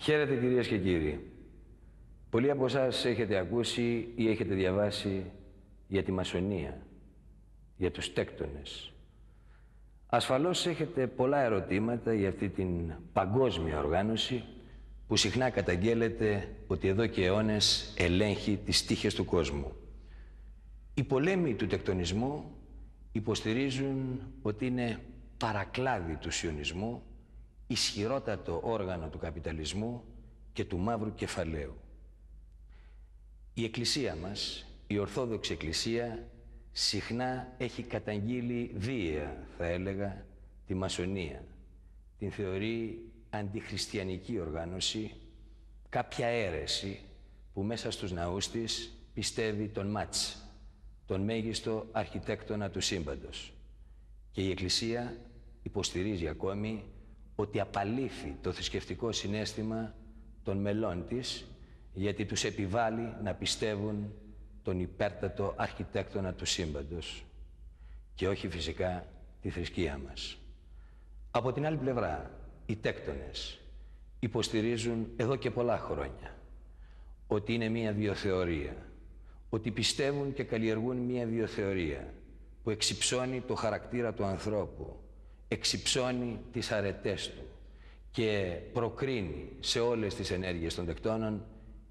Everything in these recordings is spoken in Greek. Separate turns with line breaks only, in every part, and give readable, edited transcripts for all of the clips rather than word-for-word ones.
Χαίρετε κυρίες και κύριοι. Πολλοί από εσάς έχετε ακούσει ή έχετε διαβάσει για τη μασονία, για τους τέκτονες. Ασφαλώς έχετε πολλά ερωτήματα για αυτή την παγκόσμια οργάνωση που συχνά καταγγέλλεται ότι εδώ και αιώνες ελέγχει τις τύχες του κόσμου. Οι πολέμοι του τεκτονισμού υποστηρίζουν ότι είναι παρακλάδι του σιωνισμού, ισχυρότατο όργανο του καπιταλισμού και του μαύρου κεφαλαίου. Η Εκκλησία μας, η Ορθόδοξη Εκκλησία, συχνά έχει καταγγείλει βία, θα έλεγα, τη μασονία. Την θεωρεί αντιχριστιανική οργάνωση, κάποια αίρεση που μέσα στους ναούς της πιστεύει τον Μάτς, τον μέγιστο αρχιτέκτονα του σύμπαντος. Και η Εκκλησία υποστηρίζει ακόμη ότι απαλήφει το θρησκευτικό συναίσθημα των μελών της, γιατί τους επιβάλλει να πιστεύουν τον υπέρτατο αρχιτέκτονα του σύμπαντος και όχι φυσικά τη θρησκεία μας. Από την άλλη πλευρά, οι τέκτονες υποστηρίζουν εδώ και πολλά χρόνια ότι είναι μία βιοθεωρία, ότι πιστεύουν και καλλιεργούν μία βιοθεωρία που εξυψώνει το χαρακτήρα του ανθρώπου, εξυψώνει τις αρετές του και προκρίνει σε όλες τις ενέργειες των τεκτώνων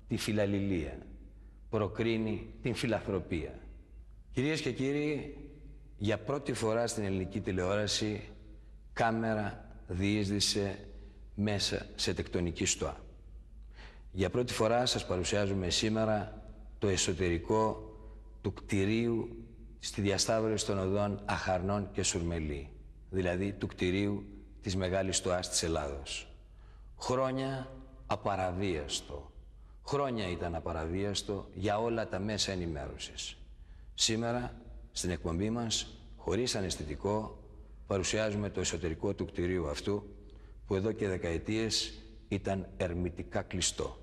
τη φιλαλληλία, προκρίνει την φιλανθρωπία. Κυρίες και κύριοι, για πρώτη φορά στην ελληνική τηλεόραση κάμερα διείσδησε μέσα σε τεκτονική στοά. Για πρώτη φορά σας παρουσιάζουμε σήμερα το εσωτερικό του κτηρίου στη διασταύρωση των οδών Αχαρνών και Σουρμελή, δηλαδή του κτηρίου της Μεγάλης Στοάς της Ελλάδος. Χρόνια απαραβίαστο. Χρόνια ήταν απαραβίαστο για όλα τα μέσα ενημέρωσης. Σήμερα, στην εκπομπή μας, χωρίς αναισθητικό, παρουσιάζουμε το εσωτερικό του κτηρίου αυτού, που εδώ και δεκαετίες ήταν ερμητικά κλειστό.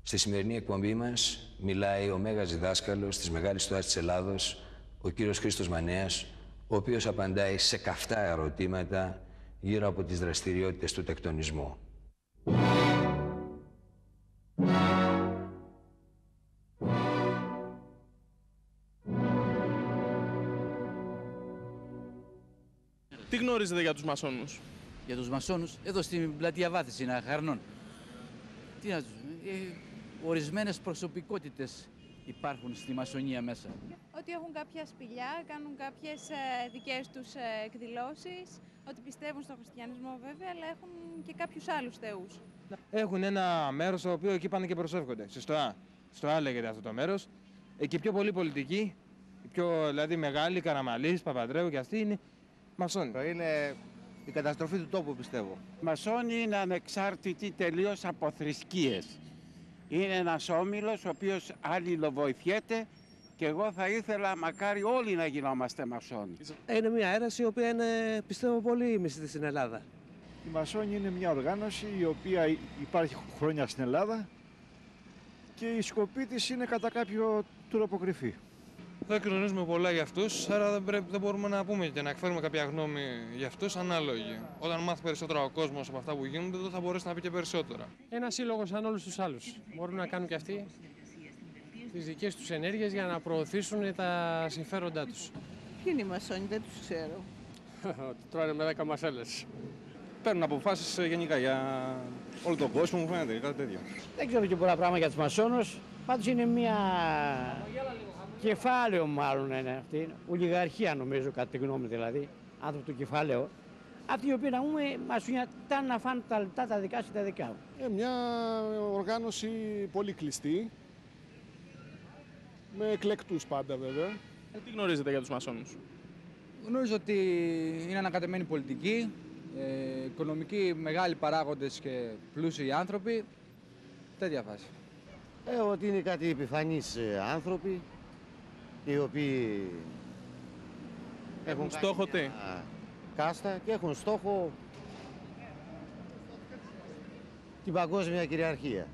Στη σημερινή εκπομπή μας μιλάει ο μέγας διδάσκαλος της Μεγάλης Στοάς της Ελλάδος, ο κύριος Χρήστος Μανέας, ο οποίος απαντάει σε καυτά ερωτήματα γύρω από τις δραστηριότητες του τεκτονισμού.
Τι γνωρίζετε για τους μασόνους?
Για τους μασόνους, εδώ στην πλατεία Βάθηση, είναι Χαρνών. Τι να τους... ορισμένες προσωπικότητες υπάρχουν στη μασονία μέσα.
Ότι έχουν κάποια σπηλιά, κάνουν κάποιες δικές τους εκδηλώσεις, ότι πιστεύουν στο χριστιανισμό βέβαια, αλλά έχουν και κάποιους άλλους θεούς.
Έχουν ένα μέρος στο οποίο εκεί πάνε και προσεύχονται. Στο Α λέγεται αυτό το μέρος. Εκεί πιο πολλοί πολιτικοί, οι πιο δηλαδή μεγάλοι, Καραμαλής, Παπαντρέου και αυτοί είναι μασόνοι.
Είναι η καταστροφή του τόπου, πιστεύω.
Οι μασόνοι είναι ανεξάρτητοι τελείως από θρησκείες. Είναι ένας όμιλος ο οποίος αλληλοβοηθιέται και εγώ θα ήθελα μακάρι όλοι να γινόμαστε μασόνοι.
Είναι μια αίρεση η οποία είναι, πιστεύω, πολύ μισθή στην Ελλάδα.
Η Μασόνοι είναι μια οργάνωση η οποία υπάρχει χρόνια στην Ελλάδα και η σκοπή της είναι κατά κάποιο τρόπο κρυφή.
Δεν γνωρίζουμε πολλά για αυτούς, άρα δεν μπορούμε να πούμε και να εκφέρουμε κάποια γνώμη για αυτούς ανάλογη. Όταν μάθει περισσότερο ο κόσμος από αυτά που γίνονται, τότε θα μπορέσει να πει και περισσότερα.
Ένα σύλλογο σαν όλους τους άλλους. Μπορούν να κάνουν και αυτοί τις δικές τους ενέργειες για να προωθήσουν τα συμφέροντά τους.
Ποιοι είναι οι μασόνοι, δεν τους ξέρω.
Τρώνε με 10 μασέλες.
Παίρνουν αποφάσεις γενικά για όλο τον κόσμο, μου φαίνεται, κάτι τέτοιο.
Δεν ξέρω και πολλά πράγματα για τους μασόνους. Πάντως είναι μια κεφάλαιο μάλλον είναι αυτή. Ολιγαρχία νομίζω, κατά τη γνώμη δηλαδή. Άνθρωποι του κεφάλαιο. Αυτοί οι οποίοι να πούμε μασονιά να φάνε τα λεπτά τα δικά σου τα δικά μου.
Μια οργάνωση πολύ κλειστή, με εκλεκτούς πάντα βέβαια.
Τι γνωρίζετε για τους μασόνους?
Γνωρίζω ότι είναι ανακατεμένοι πολιτικοί, οικονομικοί μεγάλοι παράγοντες και πλούσιοι άνθρωποι. Τέτοια φάση.
Ότι είναι κάτι επιφανείς άνθρωποι, οι οποίοι έχουν
στόχο τι?
Κάστα και έχουν στόχο την παγκόσμια κυριαρχία.